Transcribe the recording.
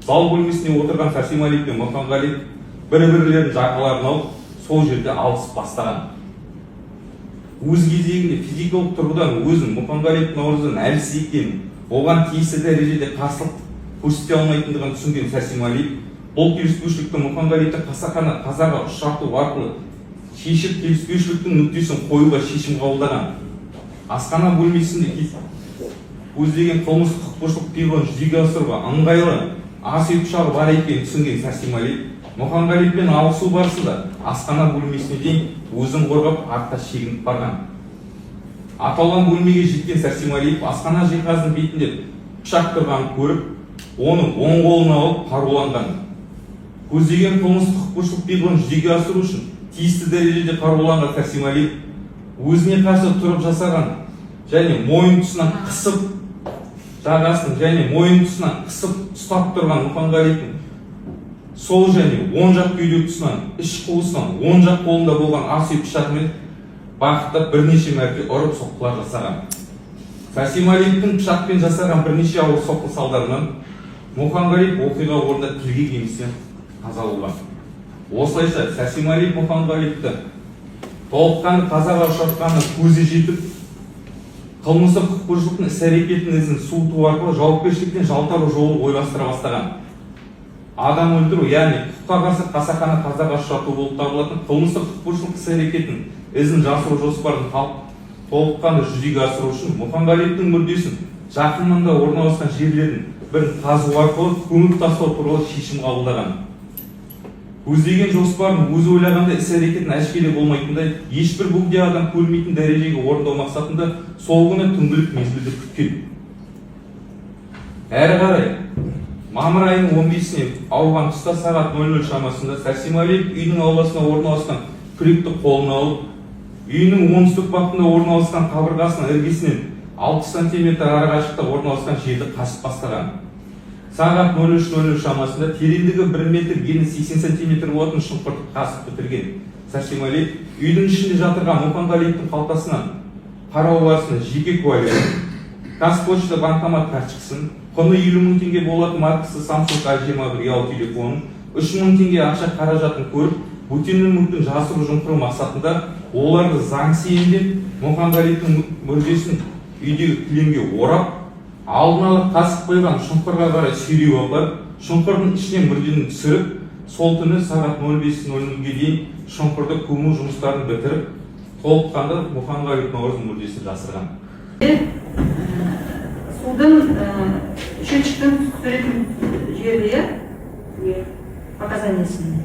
Зал бөлмесіне отырған Сәрсенғали пен Мұханғали бір-бірлерінің жақаларын алып, сол жерде алысып бастаған. Өз кезегінде физикалық тұрғыдан өзін Мұханғали Наурыздан әлсіз екенін, оған тиісті дәрежеде қарсылық көрсете алмайтындығын түсінген Сәрсенғали бұл келіспеушілікті Мұханғалиді қасақана қазаға ұшырату арқылы шешіп, келіспеушіліктің нүктесін қоюға шешім қабылдаған. Асхана бөлмесінде көздеген қылмыстық құқық бұзушылық пиғылын жүзеге асыруға ыңғайлы ас үй пышағы бар екенін түсінген Сәрсенғали Мұханғалиевпен алысу барысында асхана бөлмесіне дейін өзін қорғап артқа шегініп барған. Аталған бөлмеге жеткен Сәрсенғалиев асхана жиһазының бетінде пышақ тұрғанын көріп, оны оң қолына алып қаруланған. Көздеген қылмыстық құқық бұзушылық пиғылын жүзеге асыру үшін тиісті дәрежеде қаруланған Сәрсенғалиев өзіне қарсы тұрып жасаған және мойын тұсынан қысып жағасын және мойын тұсынан қысып ұстап тұрған Мұханғалиевтің сол және оң жақ кеуде тұсынан іш қуысынан оң жақ қолында болған ас үй пышағымен бағыттап бірнеше мәрте ұрып соққылар жасаған. Сәрсенғалиевтің пышақпен жасаған бірнеше ауыр соққы салдарынан Мұханғалиев оқиға орнында тілге келместен қаза болған. Осылайша Сәрсенғалиев Мұханғалиевті толыққанды қазаға ұшыратқанына көзі жетіп, қылмыстық құқық бұзушылықтың іс-әрекетінің ізін суыту арқылы жауапкершіліктен жалтару жолын ойластыра бастаған. Адам өлтіру, яғни құқыққа қарсы қасақана қазаға ұшырату болып табылатын қылмыстық құқық бұзушылық іс-әрекетінің ізін жасыру жоспарын толыққанды жүзеге асыру үшін Мұханғалиевтің мүрдесін жақын маңда орналасқан жерлердің бірін қазу арқылы көміп тастау туралы шешім қабылдаған. Көздеген жоспарын өзі ойлағанда іс-әрекетін әшкере болмайтындай, ешбір бөгде адам көрмейтін дәрежеге орындау мақсатында сол күні түнгілік мезгілді күткен. Әрі қарай мамыр айының 15-іне ауған тұста сағат 00 шамасында Сәрсенғалиев үйдің ауласына орналасқан күректі қолына алып, үйінің оңтүстік бағытында орналасқан қабырғасының іргесінен 60 см арақашықта орналасқан жерді қасып бастаған. Сағат 03:00 шамасында тереңдігі 1 метр, ені 80 см болатын шұңқырды қасып бітірген Сәрсенғалиев үйдің ішінде жатырған Мұханғалиевтің қалтасынан қарау барысында жеке куәлігін, Қазпошта банкомат карточкасын, құны 50 мың теңге болатын маркасы Samsung A21 ұялы телефонын, 3 мың теңге ақша қаражатын көріп, бөтеннің мүлкін жасыру жымқыру мақсатында оларды заңсыз иемдеп Мұханғалиевтің мүрдесін үйдегі кілемге орап, алдын ала қасып қойған шұңқырға қарай сүйреп апарып, шұңқырдың ішінен мүрдені түсіріп, сол түні сағат 05:00-ге дейін шұңқырды көму жұмыстарын бітіріп, толыққанды Мұханғалиев Наурыздың мүрдесін жасырған. Судың счетчиктің суретін жіберді, иә? Показаниясын.